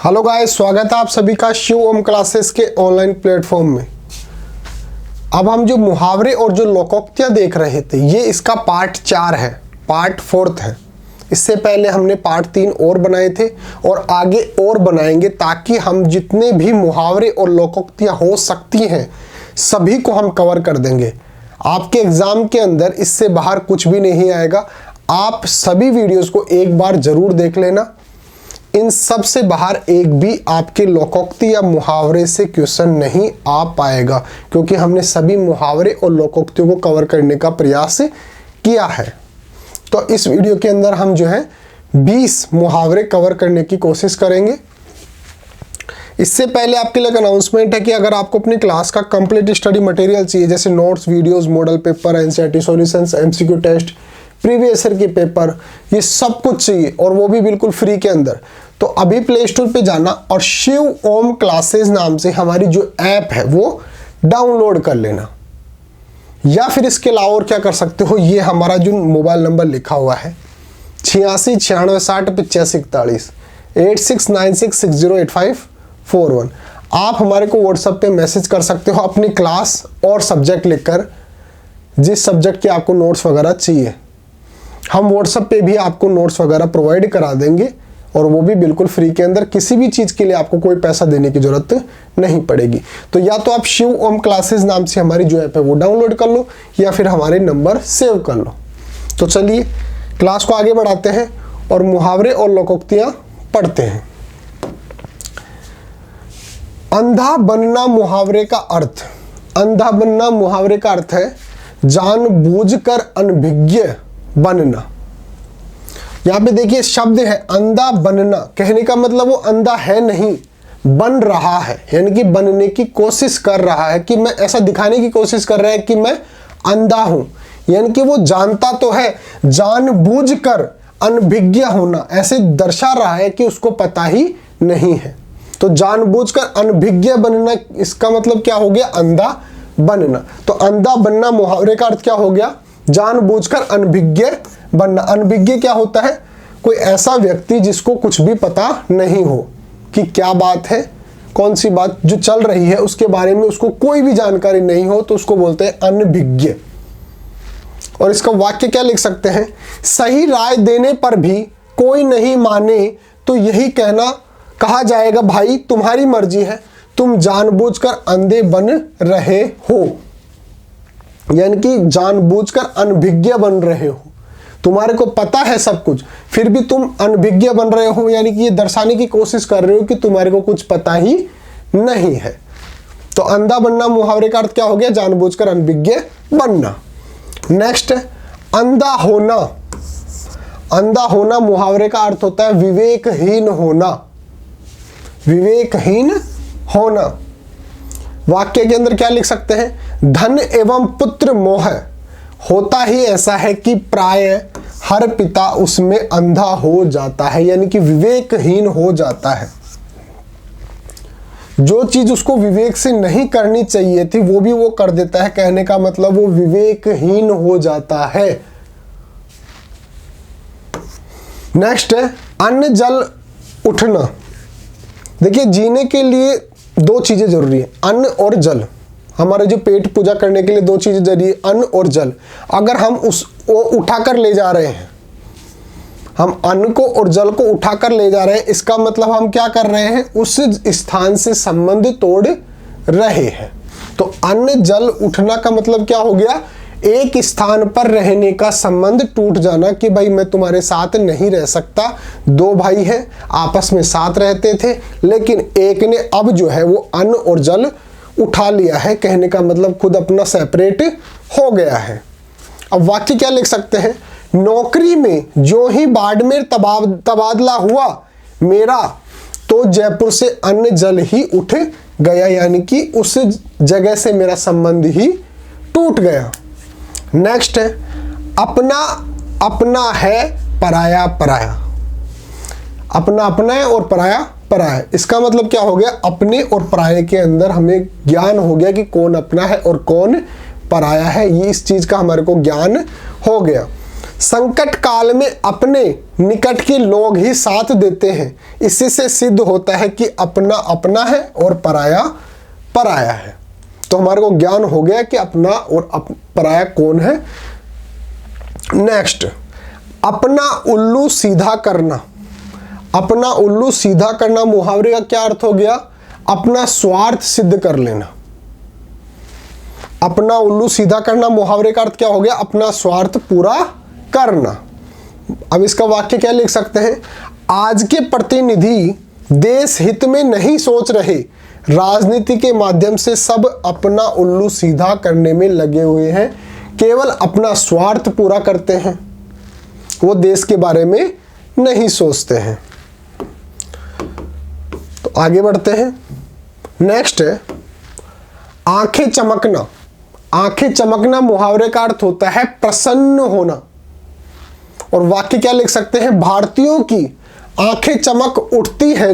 Hello guys, स्वागत है आप सभी का शिव ओम क्लासेस के ऑनलाइन प्लेटफॉर्म में। अब हम जो मुहावरे और जो लोकोक्तियां देख रहे थे, ये इसका पार्ट 4 है, पार्ट 4 है। इससे पहले हमने पार्ट 3 और बनाए थे और आगे और बनाएंगे, ताकि हम जितने भी मुहावरे और लोकोक्तियां हो सकती हैं सभी को हम कवर कर देंगे। आपके एग्जाम के अंदर इससे बाहर कुछ भी नहीं आएगा। आप सभी वीडियोस को एक बार जरूर देख लेना। इन सब से बाहर एक भी आपके लोकोक्ति या मुहावरे से क्वेश्चन नहीं आ पाएगा, क्योंकि हमने सभी मुहावरे और लोकोक्तियों को कवर करने का प्रयास किया है। तो इस वीडियो के अंदर हम जो है 20 मुहावरे कवर करने की कोशिश करेंगे। इससे पहले आपके लिए एक अनाउंसमेंट है कि अगर आपको अपनी क्लास का कंप्लीट स्टडी मटेरियल चाहिए, जैसे notes, videos, model paper, NCERT solutions, MCQ test, previous year के पेपर, ये सब कुछ चाहिए और वो भी बिल्कुल फ्री के अंदर, तो अभी प्ले स्टोर पे जाना और शिव ओम क्लासेस नाम से हमारी जो ऐप है वो डाउनलोड कर लेना। या फिर इसके अलावा और क्या कर सकते हो, ये हमारा जो मोबाइल नंबर लिखा हुआ है 86 96 60 85 41 8696608541, आप हमारे को व्हाट्सएप पे मैसेज कर सकते हो अपनी क्लास और सब्जेक्ट लिखकर, जिस सब्जेक्ट के आपको नोट्स वगैरह चाहिए। हम व्हाट्सएप पे भी आपको नोट्स वगैरह प्रोवाइड करा देंगे और वो भी बिल्कुल फ्री के अंदर। किसी भी चीज़ के लिए आपको कोई पैसा देने की जरूरत नहीं पड़ेगी। तो या तो आप शिव ओम क्लासेस नाम से हमारी जो ऐप है वो डाउनलोड कर लो, या फिर हमारे नंबर सेव कर लो। तो चलिए क्लास को आगे बढ़ाते हैं और मुहावरे और लोकोक्तियां पढ़ते हैं। अंधा बनना मुहावरे का अर्थ। अंधा बनना मुहावरे का अर्थ है जानबूझकर अनभिज्ञ बनना। यहां पे देखिए शब्द है अंधा बनना, कहने का मतलब वो अंधा है नहीं, बन रहा है, यानी कि बनने की कोशिश कर रहा है, कि मैं ऐसा दिखाने की कोशिश कर रहा है कि मैं अंधा हूं, यानी कि वो जानता तो है, जानबूझकर अनभिज्ञ होना ऐसे दर्शा रहा है कि उसको पता ही नहीं है। तो जानबूझकर अनभिज्ञ बनना, इसका मतलब क्या हो गया, अंधा बनना। तो अंधा बनना मुहावरे का अर्थ क्या हो गया, जानबूझकर अनभिज्ञ बनना। अनभिज्ञ क्या होता है, कोई ऐसा व्यक्ति जिसको कुछ भी पता नहीं हो कि क्या बात है, कौन सी बात जो चल रही है उसके बारे में उसको कोई भी जानकारी नहीं हो, तो उसको बोलते हैं अनभिज्ञ। और इसका वाक्य क्या लिख सकते हैं, सही राय देने पर भी कोई नहीं माने तो यही कहा जाएगा, भाई तुम्हारी मर्जी है, तुम जानबूझकर अंधे बन रहे हो, यानी कि जानबूझकर अनभिज्ञ बन रहे हो। तुम्हारे को पता है सब कुछ, फिर भी तुम अनभिज्ञ बन रहे हो, यानी कि ये दर्शाने की कोशिश कर रहे हो कि तुम्हारे को कुछ पता ही नहीं है। तो अंधा बनना मुहावरे का अर्थ क्या हो गया, जानबूझकर अनभिज्ञ बनना। नेक्स्ट है अंधा होना। अंधा होना मुहावरे का अर्थ होता है विवेकहीन होना। विवेकहीन होना। वाक्य के अंदर क्या लिख सकते हैं, धन एवं पुत्र मोह होता ही ऐसा है कि प्राय हर पिता उसमें अंधा हो जाता है, यानी कि विवेकहीन हो जाता है। जो चीज उसको विवेक से नहीं करनी चाहिए थी वो भी वो कर देता है, कहने का मतलब वो विवेकहीन हो जाता है। नेक्स्ट है अन्न जल उठना। देखिए जीने के लिए दो चीजें जरूरी है, अन्न और जल। हमारे जो पेट पूजा करने के लिए दो चीजें जरूरी है, अन्न और जल। अगर हम उसको उठाकर ले जा रहे हैं, हम अन्न को और जल को उठाकर ले जा रहे हैं, इसका मतलब हम क्या कर रहे हैं, उस स्थान से संबंध तोड़ रहे हैं। तो अन्न जल उठना का मतलब क्या हो गया, एक स्थान पर रहने का संबंध टूट जाना, कि भाई मैं तुम्हारे साथ नहीं रह सकता। दो भाई हैं, आपस में साथ रहते थे, लेकिन एक ने अब जो है वो अन्न और जल उठा लिया है, कहने का मतलब खुद अपना सेपरेट हो गया है। अब वाक्य क्या लिख सकते हैं, नौकरी में जो ही बाड़मेर तबादला हुआ मेरा, तो जयपुर से अन्न जल ही उठ गया, यानी कि उस जगह से मेरा संबंध ही टूट गया। नेक्स्ट है अपना अपना है पराया पराया। अपना अपना है और पराया पराया है। इसका मतलब क्या हो गया, अपने और पराये के अंदर हमें ज्ञान हो गया कि कौन अपना है और कौन पराया है, ये इस चीज का हमारे को ज्ञान हो गया। संकट काल में अपने निकट के लोग ही साथ देते हैं। इसी से सिद्ध होता है कि अपना अपना है और पराया पराया है। तो हमारे को ज्ञान हो गया कि अपना और पराया कौन है। नेक्स्ट, अपना उल्लू सीधा करना। अपना उल्लू सीधा करना मुहावरे का क्या अर्थ हो गया? अपना स्वार्थ सिद्ध कर लेना। अपना उल्लू सीधा करना मुहावरे का अर्थ क्या हो गया? अपना स्वार्थ पूरा करना। अब इसका वाक्य क्या लिख सकते हैं? आज के प्रतिनिधि देश हित में नहीं सोच रहे, राजनीति के माध्यम से सब अपना उल्लू सीधा करने में लगे हुए हैं, केवल अपना स्वार्थ पूरा करते हैं, वो देश के बारे में नहीं सोचते हैं। तो आगे बढ़ते हैं। नेक्स्ट है आंखें चमकना। आंखें चमकना मुहावरे का अर्थ होता है प्रसन्न होना। और वाक्य क्या लिख सकते हैं? भारतीयों की आंखें चमक उठती है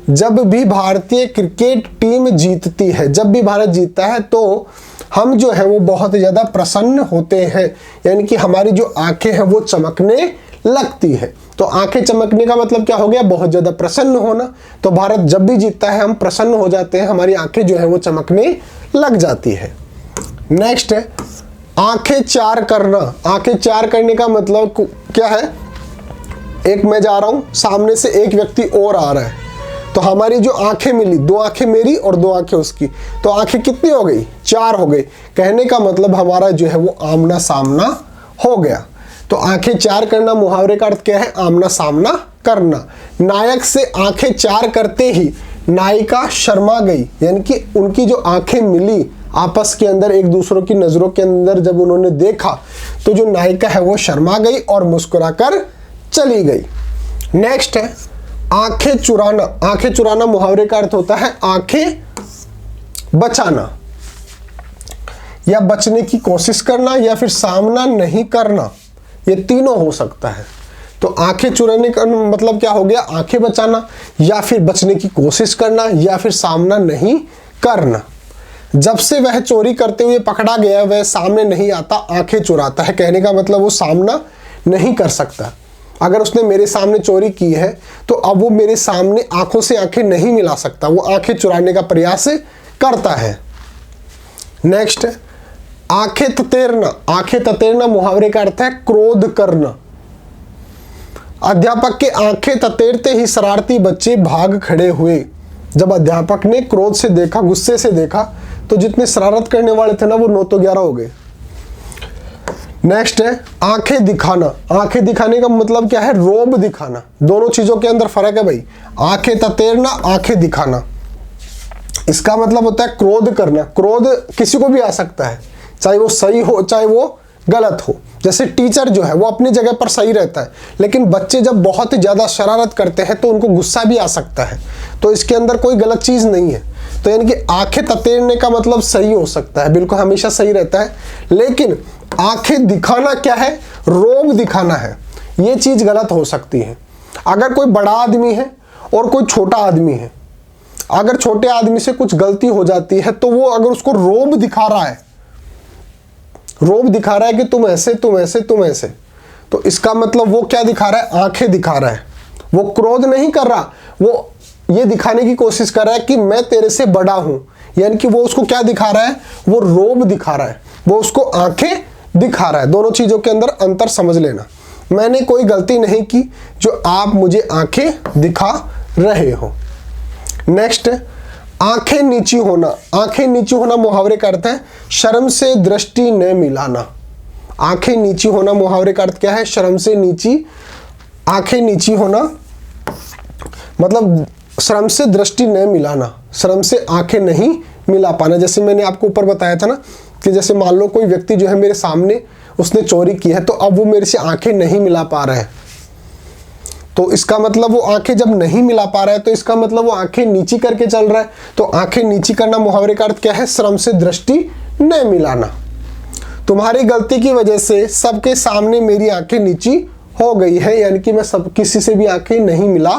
जब भी भारतीय क्रिकेट टीम जीतती है। जब भी भारत जीतता है तो हम जो है वो बहुत ज़्यादा प्रसन्न होते हैं, यानी कि हमारी जो आंखें हैं वो चमकने लगती है। तो आंखें चमकने का मतलब क्या हो गया? बहुत ज़्यादा प्रसन्न होना। तो भारत जब भी जीतता है हम प्रसन्न हो जाते हैं, हमारी आंखें जो है वो चमकने लग जाती है। नेक्स्ट है आंखें चार करना। आंखें चार करने का मतलब क्या है? एक मैं जा रहा हूं, सामने से एक व्यक्ति और आ रहा है, तो हमारी जो आंखें मिली, दो आंखें मेरी और दो आंखें उसकी, तो आंखें कितनी हो गई? चार हो गई। कहने का मतलब हमारा जो है वो आमना सामना हो गया। तो आंखें चार करना मुहावरे का अर्थ क्या है? आमना सामना करना। नायक से आंखें चार करते ही नायिका शर्मा गई, यानी कि उनकी जो आंखें मिली आपस के अंदर, एक दूसरों की नजरों के अंदर जब उन्होंने देखा तो जो नायिका है वो शर्मा गई और मुस्कुराकर चली गई। नेक्स्ट है आंखें चुराना। आंखें चुराना मुहावरे का अर्थ होता है आंखें बचाना, या बचने की कोशिश करना, या फिर सामना नहीं करना, ये तीनों हो सकता है। तो आंखें चुराने का मतलब क्या हो गया? आंखें बचाना, या फिर बचने की कोशिश करना, या फिर सामना नहीं करना। जब से वह चोरी करते हुए पकड़ा गया वह सामने नहीं आता, आंखें चुराता है। कहने का मतलब वो सामना नहीं कर सकता। अगर उसने मेरे सामने चोरी की है तो अब वो मेरे सामने आंखों से आंखें नहीं मिला सकता, वो आंखें चुराने का प्रयास करता है। नेक्स्ट है आंखें ततेरना। आंखें ततेरना मुहावरे का अर्थ है क्रोध करना। अध्यापक के आंखें ततेरते ही शरारती बच्चे भाग खड़े हुए। जब अध्यापक ने क्रोध से देखा, गुस्से से देखा, तो जितने शरारत करने वाले थे ना वो 9 तो 11 हो गए। नेक्स्ट है आंखें दिखाना। आंखें दिखाने का मतलब क्या है? रोब दिखाना। दोनों चीजों के अंदर फर्क है भाई। आंखें ततेरना, आंखें दिखाना। इसका मतलब होता है क्रोध करना। क्रोध किसी को भी आ सकता है, चाहे वो सही हो चाहे वो गलत हो। जैसे टीचर जो है वो अपनी जगह पर सही रहता है, लेकिन बच्चे जब बहुत ज़्यादा शरारत करते हैं तो उनको गुस्सा भी आ सकता है। तो इसके अंदर कोई गलत चीज़ नहीं है। तो यानी कि आंखें ततेरने का मतलब सही हो सकता है, बिल्कुल हमेशा सही रहता है। लेकिन आंखें दिखाना क्या है? रोब दिखाना है। ये चीज़ गलत हो सकती है। अगर कोई बड़ा आदमी है और कोई छोटा आदमी है, अगर छोटे आदमी से कुछ गलती हो जाती है तो वो अगर उसको रोब दिखा रहा है, रोब दिखा रहा है कि तुम ऐसे तुम ऐसे तुम ऐसे, तो इसका मतलब वो क्या दिखा रहा है? आंखें दिखा रहा है। वो क्रोध नहीं कर रहा, वो ये दिखाने की कोशिश कर रहा है कि मैं तेरे से बड़ा हूं। यानी कि वो उसको क्या दिखा रहा है? वो रोब दिखा रहा है, वो उसको आंखें दिखा रहा है। दोनों चीजों के अंदर अंतर समझ लेना। मैंने कोई गलती नहीं की जो आप मुझे आंखें दिखा रहे हो। नेक्स्ट आंखें नीची होना। आंखें नीची होना मुहावरे का अर्थ है शर्म से दृष्टि न मिलाना। आंखें नीची होना मुहावरे का अर्थ क्या है? शर्म से नीची, आंखें नीची होना मतलब शर्म से दृष्टि न मिलाना, शर्म से आंखें नहीं मिला पाना। जैसे मैंने आपको ऊपर बताया था ना कि जैसे मान लो कोई व्यक्ति जो है मेरे सामने उसने चोरी की है, तो अब वो मेरे से आंखें नहीं मिला पा रहा है, तो इसका मतलब वो आंखें जब नहीं मिला पा रहा है तो इसका मतलब वो आंखें नीची करके चल रहा है। तो आंखें नीची करना मुहावरे का अर्थ क्या है? शर्म से दृष्टि न मिलाना। तुम्हारी गलती की वजह से सबके सामने मेरी आंखें नीची हो गई है, यानी कि मैं सब किसी से भी आंखें नहीं मिला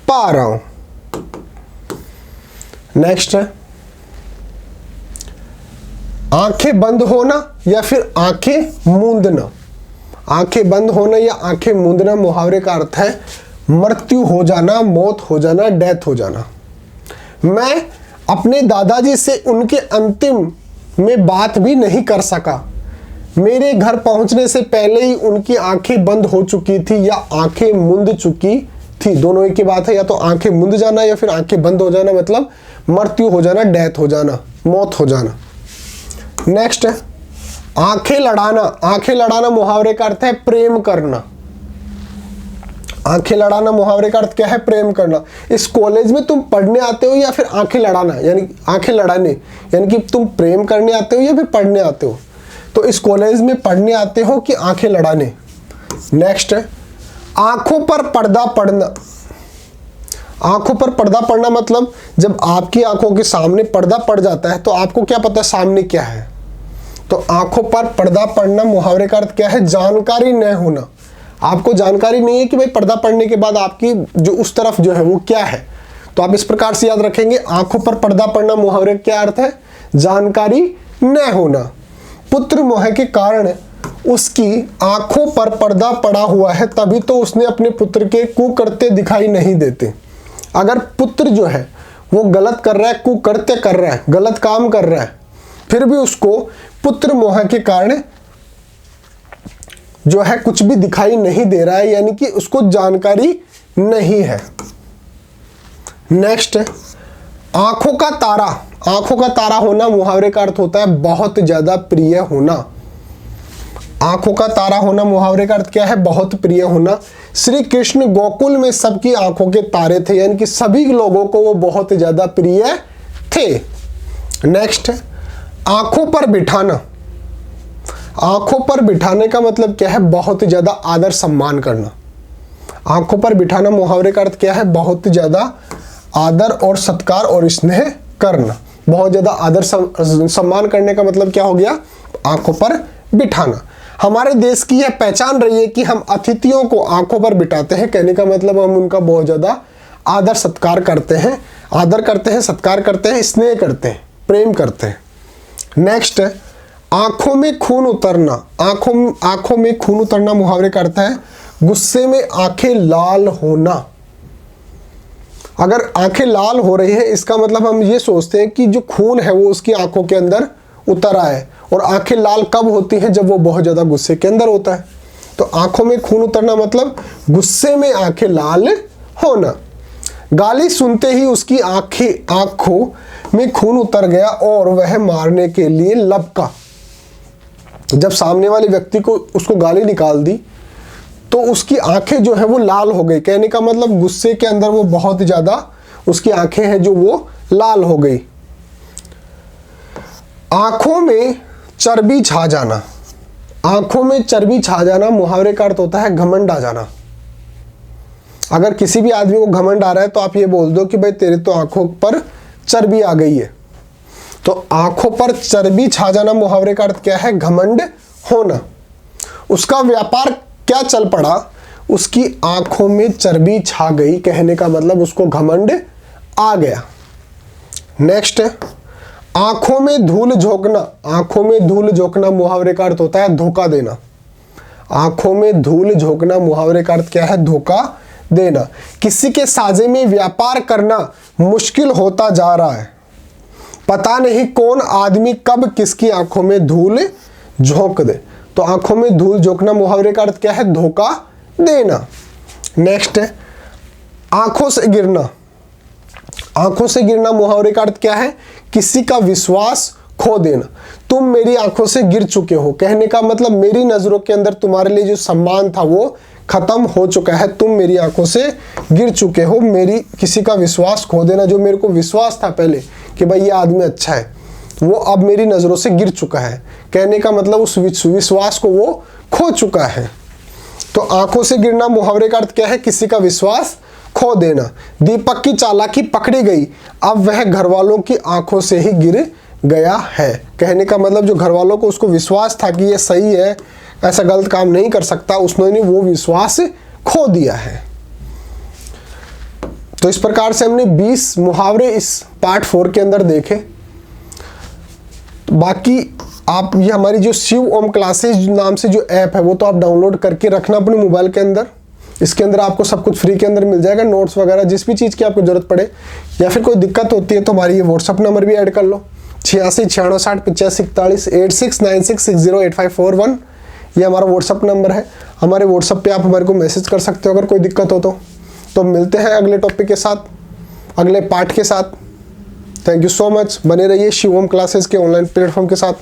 पा रहा हूं। नेक्स्ट है आंखें बंद होना या फिर आंखें मूंदना। आंखें बंद होना या आंखें मूंदना मुहावरे का अर्थ है मृत्यु हो जाना, मौत हो जाना, डेथ हो जाना। मैं अपने दादाजी से उनके अंतिम में बात भी नहीं कर सका। मेरे घर पहुंचने से पहले ही उनकी आंखें बंद हो चुकी थी या आंखें मूंद चुकी थी। दोनों एक ही बात है, या तो आंखें मूंद जाना या फिर आंखें बंद हो जाना, मतलब मृत्यु हो जाना, डेथ हो जाना, मौत हो जाना। नेक्स्ट है आंखें लड़ाना। आंखें लड़ाना मुहावरे का अर्थ है प्रेम करना। आंखें लड़ाना मुहावरे का अर्थ क्या है? प्रेम करना। इस कॉलेज में तुम पढ़ने आते हो या फिर आंखें लड़ाना, यानी आंखें लड़ाने, यानी कि तुम प्रेम करने आते हो या फिर पढ़ने आते हो। तो इस कॉलेज में पढ़ने आते हो कि आंखें लड़ाने। नेक्स्ट है आंखों पर पर्दा पड़ना। आंखों पर पर्दा पड़ना मतलब जब आपकी आंखों के सामने पर्दा पड़ जाता है तो आपको क्या पता सामने क्या है। तो आंखों पर पर्दा पड़ना मुहावरे का अर्थ क्या है? जानकारी न होना। आपको जानकारी नहीं है कि भाई पर्दा पड़ने के बाद आपकी जो उस तरफ जो है वो क्या है। तो आप इस प्रकार से याद रखेंगे, आंखों पर पर्दा पड़ना मुहावरे का क्या अर्थ है? जानकारी न होना। पुत्र मोह के कारण उसकी आंखों पर पर्दा पड़ा हुआ है, तभी तो उसने अपने पुत्र के कुकृत्य दिखाई नहीं देते। अगर पुत्र जो है वो गलत कर रहा है, कुकृत्य कर रहा है, गलत काम कर रहा है, फिर भी उसको पुत्र मोह के कारण जो है कुछ भी दिखाई नहीं दे रहा है, यानी कि उसको जानकारी नहीं है। नेक्स्ट है आंखों का तारा। आंखों का तारा होना मुहावरे का अर्थ होता है बहुत ज्यादा प्रिय होना। आंखों का तारा होना मुहावरे का अर्थ क्या है? बहुत प्रिय होना। श्री कृष्ण गोकुल में सबकी आंखों के तारे थे, यानी कि सभी लोगों को वो बहुत ज्यादा प्रिय थे। नेक्स्ट आंखों पर बिठाना। आंखों पर बिठाने का मतलब क्या है? बहुत ज्यादा आदर सम्मान करना। आंखों पर बिठाना मुहावरे का अर्थ क्या है? बहुत ज्यादा आदर और सत्कार और स्नेह करना। बहुत ज्यादा आदर सम्मान करने का मतलब क्या हो गया? आंखों पर बिठाना। हमारे देश की यह पहचान रही है कि हम अतिथियों को आंखों पर बिठाते हैं। कहने का मतलब हम उनका बहुत ज्यादा आदर सत्कार करते हैं, आदर करते हैं, सत्कार करते हैं, स्नेह करते हैं, प्रेम करते हैं। नेक्स्ट आंखों में खून उतरना। आंखों में खून उतरना मुहावरे का अर्थ है गुस्से में आंखें लाल होना। अगर आंखें लाल हो रही है इसका मतलब हम ये सोचते हैं कि जो खून है वो उसकी आंखों के अंदर उतर आए। और आंखें लाल कब होती हैं? जब वो बहुत ज्यादा गुस्से के अंदर होता है। तो आंखों में खून उतरना मतलब गुस्से में आंखें लाल होना। गाली सुनते ही उसकी आंखों में खून उतर गया और वह मारने के लिए लपका। जब सामने वाले व्यक्ति को उसको गाली निकाल दी तो उसकी आंखें जो है वो लाल हो गई। कहने का मतलब गुस्से के अंदर वो बहुत ज्यादा, उसकी आंखें हैं जो वो लाल हो गई। आंखों में चर्बी छा जाना। आंखों में चर्बी छा जाना मुहावरे का अर्थ होता है घमंड आ जाना। अगर किसी भी आदमी को घमंड आ रहा है तो आप ये बोल दो कि भाई तेरे तो आंखों पर चर्बी आ गई है। तो आंखों पर चर्बी छा जाना मुहावरे का अर्थ क्या है? घमंड होना। उसका व्यापार क्या चल पड़ा? उसकी आंखों में चर्बी छा गई। कहने का मतलब उसको घमंड आ गया। नेक्स्ट आंखों में धूल झोंकना। आंखों में धूल झोंकना मुहावरे का अर्थ होता है धोखा देना। आंखों में धूल झोंकना मुहावरे का अर्थ क्या है? धोखा देना। किसी के साझे में व्यापार करना मुश्किल होता जा रहा है। पता नहीं कौन आदमी कब किसकी आंखों में धूल झोंक दे। तो आंखों में धूल झोंकना मुहावरे का अर्थ क्या है? धोखा देना। नेक्स्ट है आंखों से गिरना। आंखों से गिरना मुहावरे का अर्थ क्या है? किसी का विश्वास खो देना। तुम मेरी आंखों से गिर चुके हो। कहने का मतलब मेरी नजरों के अंदर तुम्हारे लिए जो सम्मान था वो खत्म हो चुका है। तुम मेरी आंखों से गिर चुके हो। मेरी किसी का विश्वास खो देना, जो मेरे को विश्वास था पहले कि भाई ये आदमी अच्छा है, वो अब मेरी नजरों से गिर चुका है। कहने का मतलब उस विश्वास को वो खो चुका है। तो आंखों से गिरना मुहावरे का अर्थ क्या है? किसी का विश्वास खो देना। दीपक की चालाकी पकड़ी गई, अब वह घर वालों की आंखों से ही गिर गया है। कहने का मतलब जो घर वालों को उसको विश्वास था कि ये सही है, ऐसा गलत काम नहीं कर सकता, उसने वो विश्वास खो दिया है। तो इस प्रकार से हमने 20 मुहावरे इस पार्ट 4 के अंदर देखे। बाकी आप ये हमारी जो शिव ओम क्लासेज नाम से जो ऐप है वो तो आप डाउनलोड करके रखना अपने मोबाइल के अंदर। इसके अंदर आपको सब कुछ फ्री के अंदर मिल जाएगा, नोट्स वगैरह जिस भी चीज़ की आपको ज़रूरत पड़े, या फिर कोई दिक्कत होती है तो हमारी ये व्हाट्सअप नंबर भी ऐड कर लो 86 66 85 41 86 90 8541। ये हमारा व्हाट्सअप नंबर है, हमारे व्हाट्सअप पे आप हमारे को मैसेज कर सकते हो अगर कोई दिक्कत हो तो मिलते हैं अगले टॉपिक के साथ, अगले पार्ट के साथ। थैंक यू सो मच, बने रहिए शिव ओम क्लासेस के ऑनलाइन प्लेटफॉर्म के साथ।